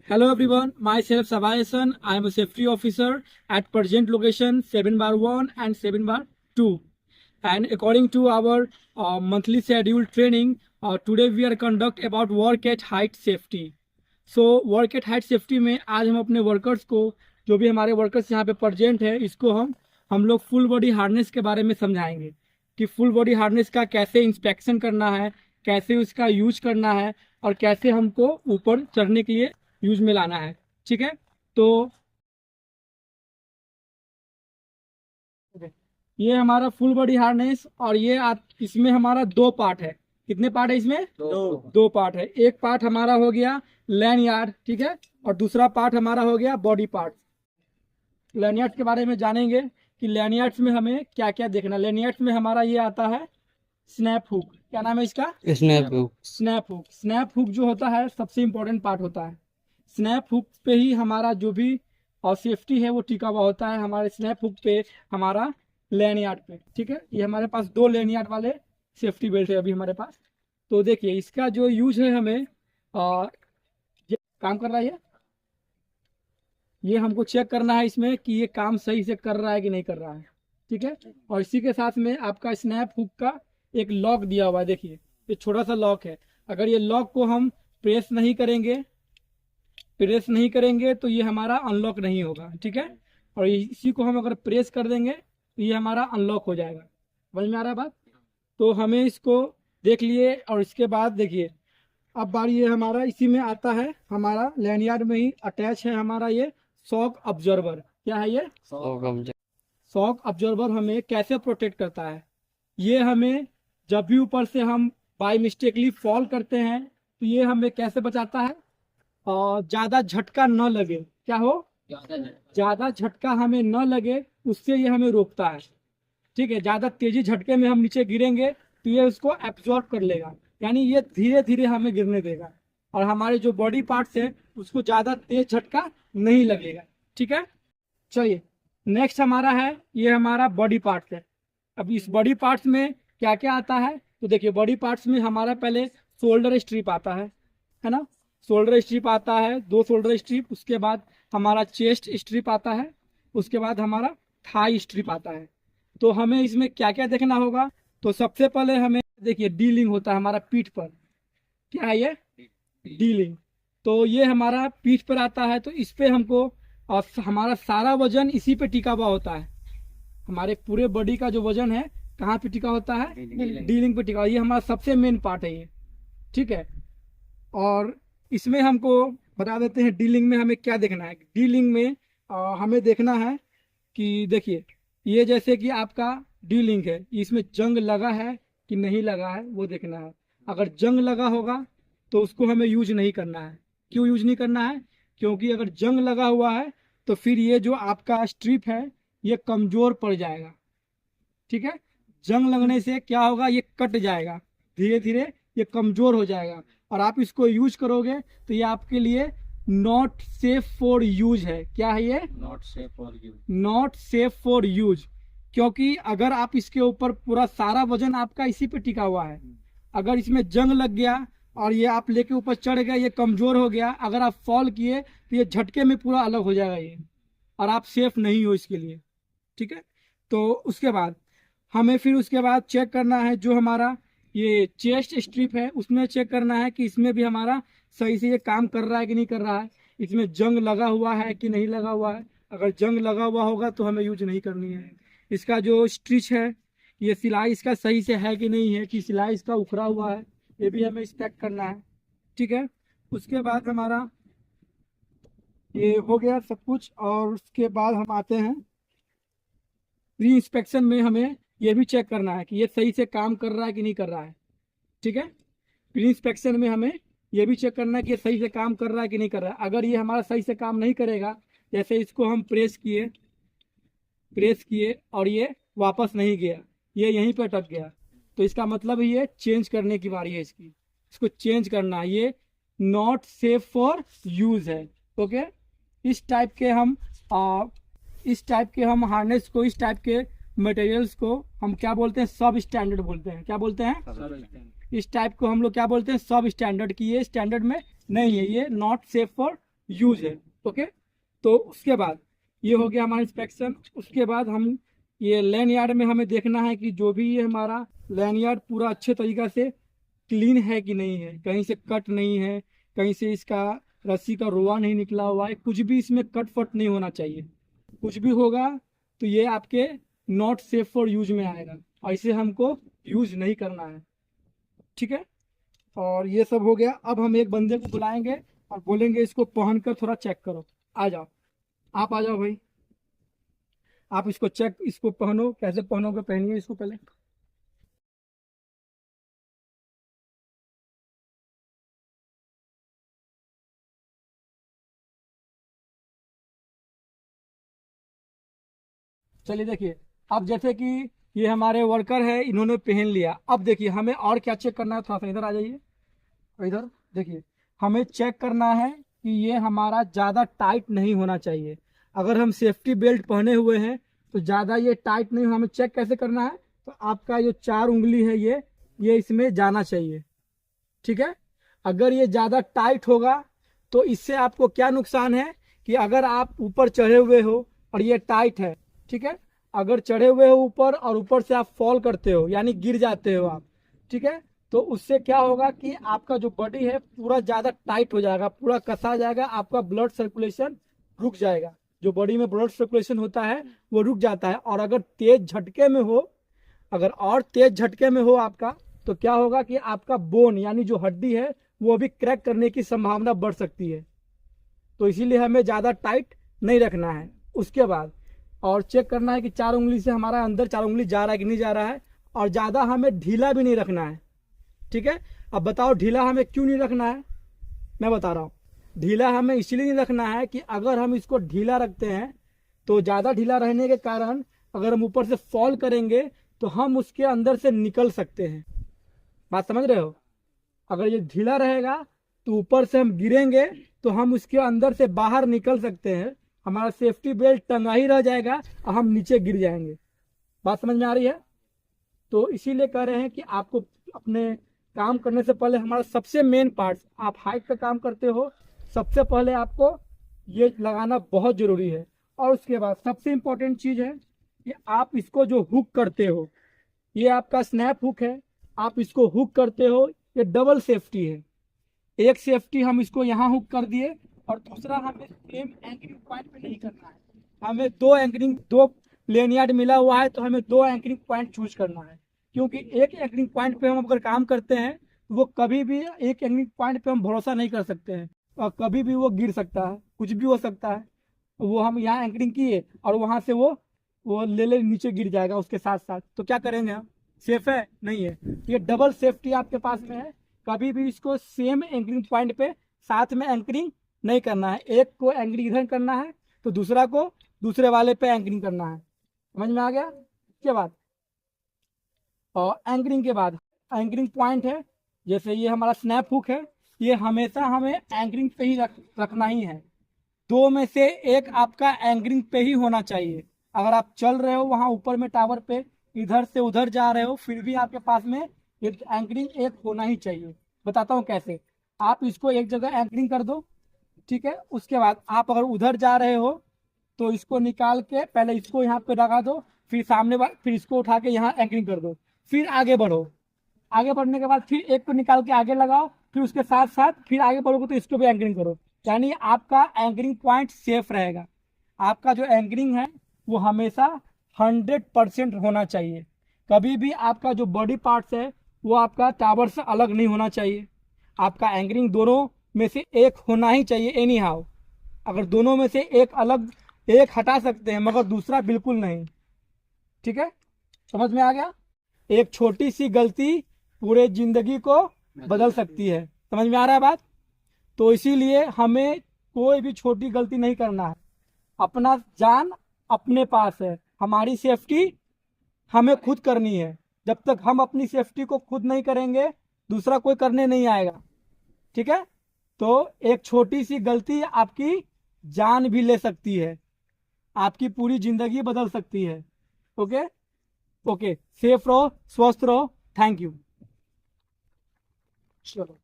Hello everyone, myself Sabayasan. I am a safety officer at present location 7/1 and 7/2. And according to our monthly schedule training, today we are conduct about work at height safety. So work at height safety में आज हम अपने workers को, जो भी हमारे workers यहाँ पे प्रेजेंट है, इसको हम लोग फुल बॉडी हार्नेस के बारे में समझाएंगे कि फुल बॉडी हार्नेस का कैसे इंस्पेक्शन करना है, कैसे उसका यूज करना है और कैसे हमको ऊपर चढ़ने के लिए यूज में लाना है। ठीक है, तो ये हमारा फुल बॉडी हार्नेस और ये इसमें हमारा दो पार्ट है। कितने पार्ट है इसमें? दो पार्ट है। एक पार्ट हमारा हो गया लैनियार्ड, ठीक है, और दूसरा पार्ट हमारा हो गया बॉडी पार्ट। लैनियार्ड के बारे में जानेंगे कि लैनियार्ड्स में हमें क्या क्या देखना। लैनियार्ड्स में हमारा ये आता है स्नैप हुक। क्या नाम है इसका? Snap hook. Snap hook. Snap hook जो होता है सबसे इम्पोर्टेंट पार्ट होता है। स्नैप हुक पे ही हमारा जो भी और सेफ्टी है वो टिका हुआ होता है, हमारे स्नैप हुक पे, हमारा लैनियार्ड पे। ठीक है, ये हमारे पास दो लैनियार्ड वाले सेफ्टी बेल्ट है अभी हमारे पास। तो देखिए इसका जो यूज है हमें ये काम कर रहा है, ये हमको चेक करना है इसमें कि ये काम सही से कर रहा है कि नहीं कर रहा है। ठीक है, और इसी के साथ में आपका स्नैप हुक का एक लॉक दिया हुआ है। देखिए ये छोटा सा लॉक है, अगर ये लॉक को हम प्रेस नहीं करेंगे तो ये हमारा अनलॉक नहीं होगा। ठीक है, और इसी को हम अगर प्रेस कर देंगे तो ये हमारा अनलॉक हो जाएगा। समझ में आ रहा है बात? तो हमें इसको देख लिए और इसके बाद देखिए अब बारी ये हमारा इसी में आता है, हमारा लैनियार्ड में ही अटैच है हमारा ये शॉक ऑब्जर्वर। क्या है ये? शॉक ऑब्जर्वर हमें कैसे प्रोटेक्ट करता है? ये हमें जब भी ऊपर से हम बाय मिस्टेकली फॉल करते हैं तो ये हमें कैसे बचाता है? और ज़्यादा झटका न लगे। क्या हो? ज़्यादा झटका हमें न लगे, उससे ये हमें रोकता है। ठीक है, ज़्यादा तेजी झटके में हम नीचे गिरेंगे तो ये उसको एब्जॉर्ब कर लेगा, यानी ये धीरे धीरे हमें गिरने देगा और हमारे जो बॉडी पार्ट्स है उसको ज़्यादा तेज झटका नहीं लगेगा। ठीक है, चलिए नेक्स्ट हमारा है, ये हमारा बॉडी पार्ट्स है। अब इस बॉडी पार्ट्स में क्या क्या आता है? तो देखिए बॉडी पार्ट्स में हमारा पहले शोल्डर स्ट्रिप आता है ना, शोल्डर स्ट्रिप आता है, दो शोल्डर स्ट्रिप, उसके बाद हमारा चेस्ट स्ट्रिप आता है, उसके बाद हमारा थाई स्ट्रिप आता है। तो हमें इसमें क्या क्या देखना होगा? तो सबसे पहले हमें देखिए डीलिंग होता है हमारा पीठ पर। क्या है ये? डीलिंग। तो ये हमारा पीठ पर आता है, तो इस पे हमको और हमारा सारा वजन इसी पे टिका हुआ होता है। हमारे पूरे बॉडी का जो वजन है कहाँ पे टिका होता है? डीलिंग पे टिका। ये हमारा सबसे मेन पार्ट है ये। ठीक है, और इसमें हमको बता देते हैं डीलिंग में हमें क्या देखना है। डीलिंग में हमें देखना है कि देखिए ये जैसे कि आपका डीलिंग है, इसमें जंग लगा है कि नहीं लगा है वो देखना है। अगर जंग लगा होगा तो उसको हमें यूज नहीं करना है। क्यों यूज नहीं करना है? क्योंकि अगर जंग लगा हुआ है तो फिर ये जो आपका स्ट्रिप है ये कमजोर पड़ जाएगा। ठीक है, जंग लगने से क्या होगा? ये कट जाएगा, धीरे धीरे ये कमजोर हो जाएगा और आप इसको यूज करोगे तो ये आपके लिए नॉट सेफ फॉर यूज है। क्या है ये? Not safe for use. Not safe for use, क्योंकि अगर आप इसके ऊपर पूरा सारा वजन आपका इसी पे टिका हुआ है, अगर इसमें जंग लग गया और ये आप लेके ऊपर चढ़ गए, ये कमजोर हो गया, अगर आप फॉल किए तो ये झटके में पूरा अलग हो जाएगा ये, और आप सेफ नहीं हो इसके लिए। ठीक है, तो उसके बाद हमें फिर उसके बाद चेक करना है जो हमारा ये चेस्ट स्ट्रिप है, उसमें चेक करना है कि इसमें भी हमारा सही से ये काम कर रहा है कि नहीं कर रहा है, इसमें जंग लगा हुआ है कि नहीं लगा हुआ है। अगर जंग लगा हुआ होगा तो हमें यूज नहीं करनी है। इसका जो स्टिच है, ये सिलाई इसका सही से है कि नहीं है, कि सिलाई इसका उखड़ा हुआ है, ये भी हमें इंस्पेक्ट करना है। ठीक है, उसके बाद हमारा ये हो गया सब कुछ, और उसके बाद हम आते हैं प्री इंस्पेक्शन में। हमें ये भी चेक करना है कि ये सही से काम कर रहा है कि नहीं कर रहा है। ठीक है, प्री इंस्पेक्शन में हमें ये भी चेक करना है कि ये सही से काम कर रहा है कि नहीं कर रहा है। अगर ये हमारा सही से काम नहीं करेगा, जैसे इसको हम प्रेस किए और ये वापस नहीं गया, ये यहीं पर अटक गया, तो इसका मतलब ये चेंज करने की बारी है इसकी, इसको चेंज करना है। ये नॉट सेफ फॉर यूज है। ओके, इस टाइप के हम हार्नेस को, इस टाइप के मटेरियल्स को हम क्या बोलते हैं? सब स्टैंडर्ड बोलते हैं। क्या बोलते हैं? इस टाइप को हम लोग क्या बोलते हैं? सब स्टैंडर्ड। की ये स्टैंडर्ड में नहीं है, ये नॉट सेफ फॉर यूज है। ओके, तो उसके बाद ये हो गया हमारा इंस्पेक्शन। उसके बाद हम ये लैंड यार्ड में हमें देखना है कि जो भी ये हमारा लैंड यार्ड पूरा अच्छे तरीक़ा से क्लीन है कि नहीं है, कहीं से कट नहीं है, कहीं से इसका रस्सी का रोआ नहीं निकला हुआ है, कुछ भी इसमें कट फट नहीं होना चाहिए। कुछ भी होगा तो ये आपके नॉट सेफ फॉर यूज में आएगा, ऐसे हमको यूज नहीं करना है। ठीक है, और ये सब हो गया। अब हम एक बंदे को बुलाएंगे और बोलेंगे इसको पहन कर थोड़ा चेक करो। आ जाओ, आप आ जाओ भाई, आप इसको चेक, इसको पहनो, कैसे पहनोगे पहनिए इसको पहले। चलिए देखिए, अब जैसे कि ये हमारे वर्कर है, इन्होंने पहन लिया। अब देखिए हमें और क्या चेक करना है, थोड़ा सा इधर आ जाइए, इधर देखिए। हमें चेक करना है कि ये हमारा ज़्यादा टाइट नहीं होना चाहिए। अगर हम सेफ्टी बेल्ट पहने हुए हैं तो ज़्यादा ये टाइट नहीं, हमें चेक कैसे करना है, तो आपका जो 4 उंगली है ये इसमें जाना चाहिए। ठीक है, अगर ये ज़्यादा टाइट होगा तो इससे आपको क्या नुकसान है कि अगर आप ऊपर चढ़े हुए हो और ये टाइट है, ठीक है, अगर चढ़े हुए हो ऊपर और ऊपर से आप फॉल करते हो यानी गिर जाते हो आप, ठीक है, तो उससे क्या होगा कि आपका जो बॉडी है पूरा ज़्यादा टाइट हो जाएगा, पूरा कसा जाएगा, आपका ब्लड सर्कुलेशन रुक जाएगा। जो बॉडी में ब्लड सर्कुलेशन होता है वो रुक जाता है। और अगर तेज झटके में हो, अगर और तेज झटके में हो आपका, तो क्या होगा कि आपका बोन यानी जो हड्डी है वो भी क्रैक करने की संभावना बढ़ सकती है। तो इसीलिए हमें ज़्यादा टाइट नहीं रखना है। उसके बाद और चेक करना है कि 4 उंगली से हमारा अंदर 4 उंगली जा रहा है कि नहीं जा रहा है, और ज़्यादा हमें ढीला भी नहीं रखना है। ठीक है, अब बताओ ढीला हमें क्यों नहीं रखना है। मैं बता रहा हूँ, ढीला हमें इसलिए नहीं रखना है कि अगर हम इसको ढीला रखते हैं तो ज़्यादा ढीला रहने के कारण अगर हम ऊपर से फॉल करेंगे तो हम उसके अंदर से निकल सकते हैं। बात समझ रहे हो, अगर ये ढीला रहेगा तो ऊपर से हम गिरेंगे तो हम उसके अंदर से बाहर निकल सकते हैं, हमारा सेफ्टी बेल्ट टंगा ही रह जाएगा और हम नीचे गिर जाएंगे। बात समझ में आ रही है। तो इसीलिए कह रहे हैं कि आपको अपने काम करने से पहले हमारा सबसे मेन पार्ट, आप हाइट पे काम करते हो, सबसे पहले आपको ये लगाना बहुत ज़रूरी है। और उसके बाद सबसे इम्पोर्टेंट चीज़ है कि आप इसको जो हुक करते हो, ये आपका स्नैप हुक है, आप इसको हुक करते हो, ये डबल सेफ्टी है। एक सेफ्टी हम इसको यहाँ हुक कर दिए और दूसरा हमें सेम एंकरिंग पॉइंट पे नहीं करना है, हमें दो लेनियार्ड मिला हुआ है तो हमें 2 एंकरिंग पॉइंट चूज करना है। क्योंकि एक एंकरिंग पॉइंट पे हम अगर काम करते हैं तो वो कभी भी एक एंकरिंग पॉइंट पे हम भरोसा नहीं कर सकते हैं, और कभी भी वो गिर सकता है, कुछ भी हो सकता है। वो हम यहाँ एंकरिंग किए और वहाँ से वो ले नीचे गिर जाएगा उसके साथ साथ, तो क्या करेंगे हम, सेफ है नहीं है। ये डबल सेफ्टी आपके पास में है, कभी भी इसको सेम एंकरिंग पॉइंट पे साथ में एंकरिंग नहीं करना है। एक को एंकरिंग इधर करना है तो दूसरा को दूसरे वाले पे एंकरिंग करना है। समझ में आ गया। के बाद और एंकरिंग के बाद एंकरिंग पॉइंट है, जैसे ये हमारा स्नैप हुक है, ये हमेशा हमें एंकरिंग पे ही रखना ही है। 2 में से एक आपका एंकरिंग पे ही होना चाहिए। अगर आप चल रहे हो वहाँ ऊपर में टावर पे, इधर से उधर जा रहे हो, फिर भी आपके पास में एक एंकरिंग एक होना ही चाहिए। बताता हूँ कैसे। आप इसको एक जगह एंकरिंग कर दो, ठीक है, उसके बाद आप अगर उधर जा रहे हो तो इसको निकाल के पहले इसको यहाँ पे लगा दो, फिर फिर इसको उठा के यहाँ एंकरिंग कर दो, फिर आगे बढ़ो। आगे बढ़ने के बाद फिर एक को निकाल के आगे लगाओ, फिर उसके साथ साथ फिर आगे बढ़ोगे तो इसको भी एंकरिंग करो। यानी आपका एंकरिंग पॉइंट सेफ रहेगा। आपका जो एंकरिंग है वो हमेशा 100% होना चाहिए। कभी भी आपका जो बॉडी पार्ट्स है वो आपका टावर से अलग नहीं होना चाहिए। आपका एंकरिंग दोनों में से एक होना ही चाहिए एनी हाउ। अगर दोनों में से एक हटा सकते हैं मगर दूसरा बिल्कुल नहीं। ठीक है, समझ में आ गया। एक छोटी सी गलती पूरे जिंदगी को बदल सकती है। समझ में आ रहा है बात। तो इसीलिए हमें कोई भी छोटी गलती नहीं करना है। अपना जान अपने पास है, हमारी सेफ्टी हमें खुद करनी है। जब तक हम अपनी सेफ्टी को खुद नहीं करेंगे दूसरा कोई करने नहीं आएगा। ठीक है, तो एक छोटी सी गलती आपकी जान भी ले सकती है, आपकी पूरी जिंदगी बदल सकती है। ओके ओके, सेफ रहो, स्वस्थ रहो। Thank you. चलो।